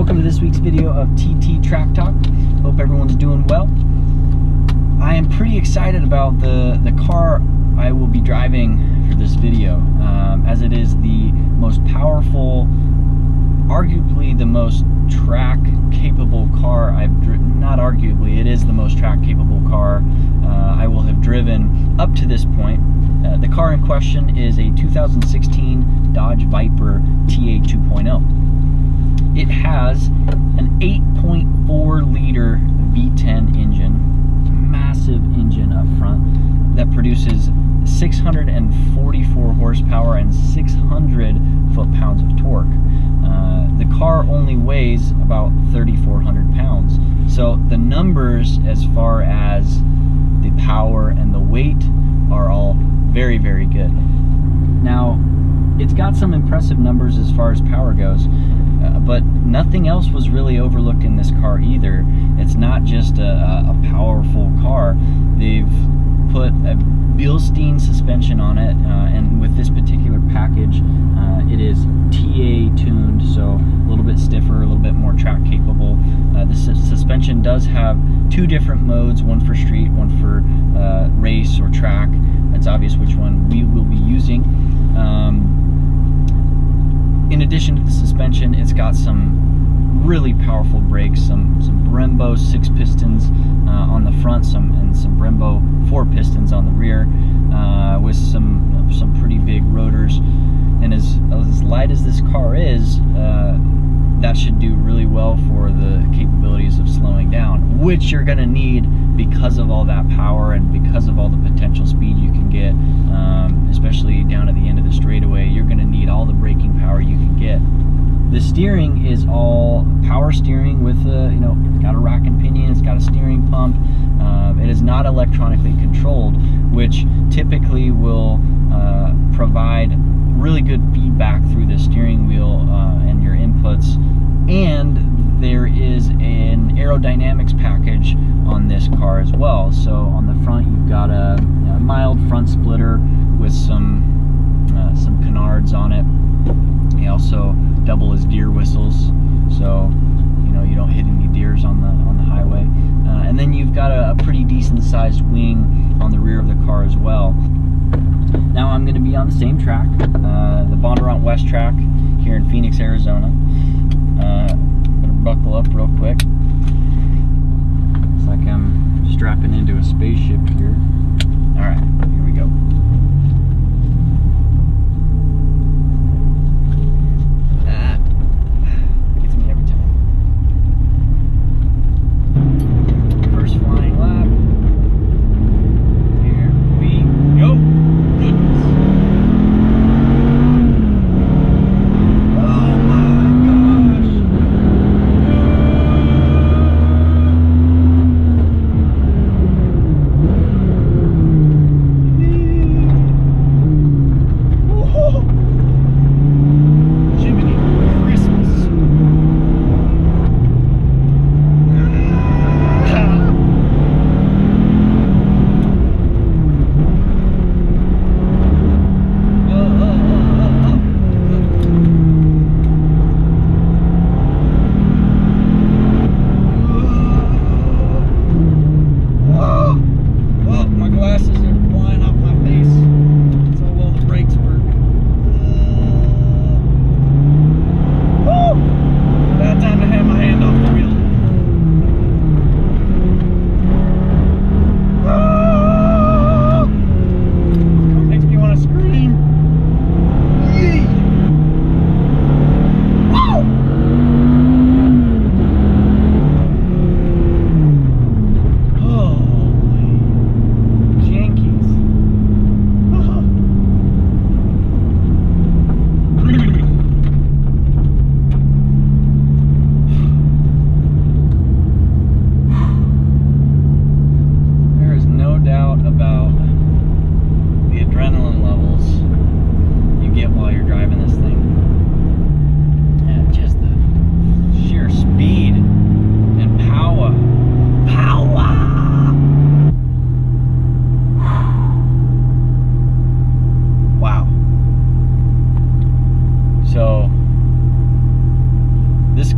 Welcome to this week's video of TT Track Talk. Hope everyone's doing well. I am pretty excited about the car I will be driving for this video, as it is the most powerful, arguably the most track capable car I've driven. Not arguably, it is the most track capable car I will have driven up to this point. The car in question is a 2016 Dodge Viper TA2.0. It has an 8.4 liter V10 engine, massive engine up front, that produces 644 horsepower and 600 foot-pounds of torque. The car only weighs about 3,400 pounds. So the numbers as far as the power and the weight are all very, very good. Now, it's got some impressive numbers as far as power goes, but nothing else was really overlooked in this car either. It's not just a powerful car. They've put a Bilstein suspension on it, and with this particular package, it is TA tuned, so a little bit stiffer, a little bit more track capable. The suspension does have two different modes, one for street, one for race or track. It's obvious which one we will be using. In addition to the suspension, it's got some really powerful brakes, some Brembo 6 pistons on the front, and some Brembo 4 pistons on the rear, with some pretty big rotors. And as light as this car is, that should do really well for the capabilities of slowing down, which you're going to need because of all that power and because of all the potential speed you can get, especially down at the end of the straightaway. You're going to need all the braking power you can get. The steering is all power steering with it's got a rack and pinion, it's got a steering pump. It is not electronically controlled, which typically will provide really good feedback through the steering wheel and your inputs. And there is an aerodynamics package on this car as well. So on the front, you've got a mild front splitter with some canards on it. They also double as deer whistles, so you don't hit any deers on the highway. And then you've got a pretty decent sized wing on the rear of the car as well. Now I'm going to be on the same track, the Bondurant West track here in Phoenix, Arizona. I'm going to buckle up real quick. It's like I'm strapping into a spaceship here. Alright, here we go. Gets me every time. First flying lap. Here we go. Goodness. Oh my gosh.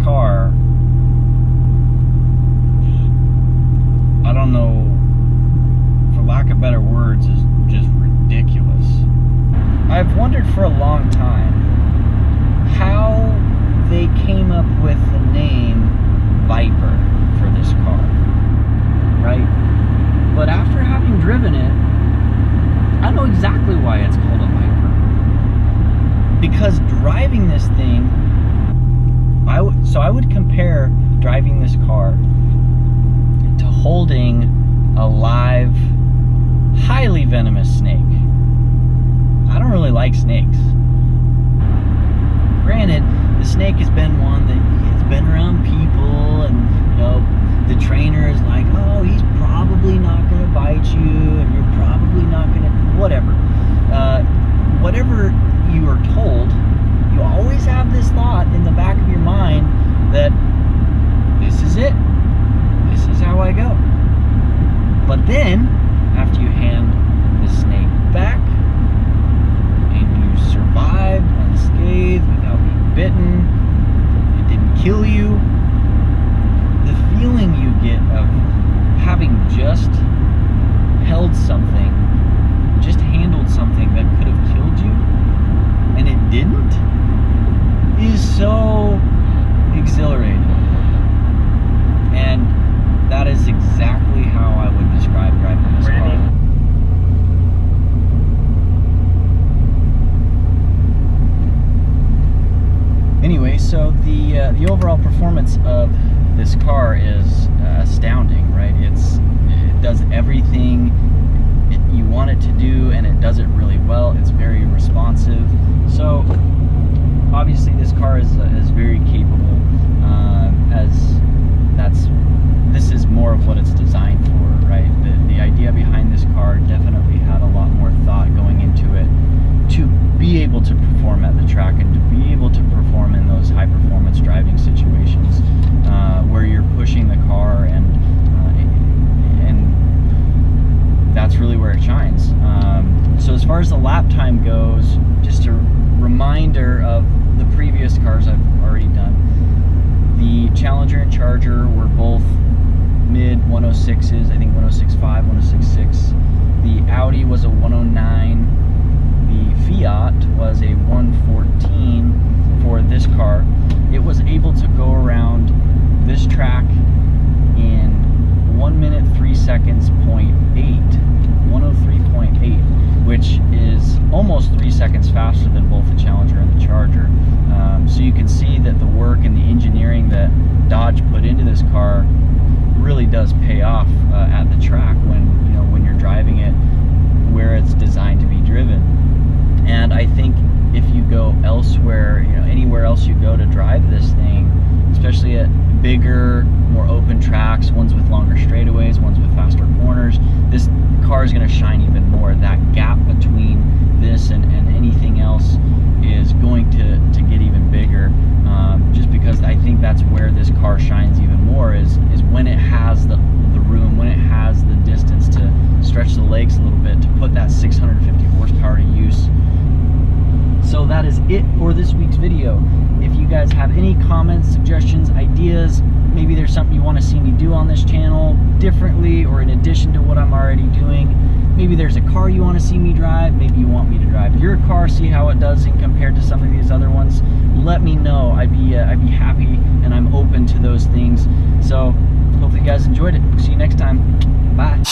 car, I don't know, for lack of better words, is just ridiculous. I've wondered for a long time how they came up with the name Viper for this car, right? But after having driven it, I know exactly why it's called a Viper. Because driving this thing, I would compare driving this car to holding a live, highly venomous snake. I don't really like snakes. Granted, the snake has been one that has been around people, and you know, the trainer is like, oh, he's probably not going to bite you, and you're probably not going to, whatever. Whatever you are told, you always have this thought in the back of your mind that this is it. This is how I go. But then, after you hand the snake back, and you survived unscathed without being bitten, it didn't kill you, the feeling you get of having just held something, just handled something that could have killed you, and it didn't, is so exhilarating. And that is exactly how I would describe driving this car. Anyway, so the overall performance of this car is astounding, right? It does everything you want it to do, and it does it really well. It's very responsive. So obviously this car is very capable, this is more of what it's designed for, right? The idea behind this car definitely had a lot more thought going into it to be able to perform at the track and to be able to perform in those high performance driving situations where you're pushing the car, and that's really where it shines. So as far as the lap time goes, just a reminder of the previous cars I've already done. The Challenger and Charger were both mid 106s, I think 106.5, 106.6. The Audi was a 109. The Fiat was a 114 for this car. It was able to go around this track in 1 minute 3 seconds, 103.8, which is almost 3 seconds faster than both the Challenger and the Charger. So you can see that the work and the engineering that Dodge put into this car really does pay off at the track when you're driving it where it's designed to be driven. And I think if you go elsewhere, anywhere else you go to drive this thing, especially at bigger, more open tracks, ones with longer straightaways, ones with faster corners, this car is going to shine even more. That gap between this and anything else is going to get even bigger, just because I think that's where this car shines even more, is when it has the room, when it has the distance to stretch the legs a little bit, to put that 650 horsepower to use. So that is it for this week's video. If you guys have any comments, suggestions, ideas, maybe there's something you want to see me do on this channel differently or in addition to what I'm already doing, maybe there's a car you want to see me drive, maybe you want me to drive your car, see how it does in compared to some of these other ones, let me know. I'd be happy, and I'm open to those things. So hopefully you guys enjoyed it. See you next time. Bye.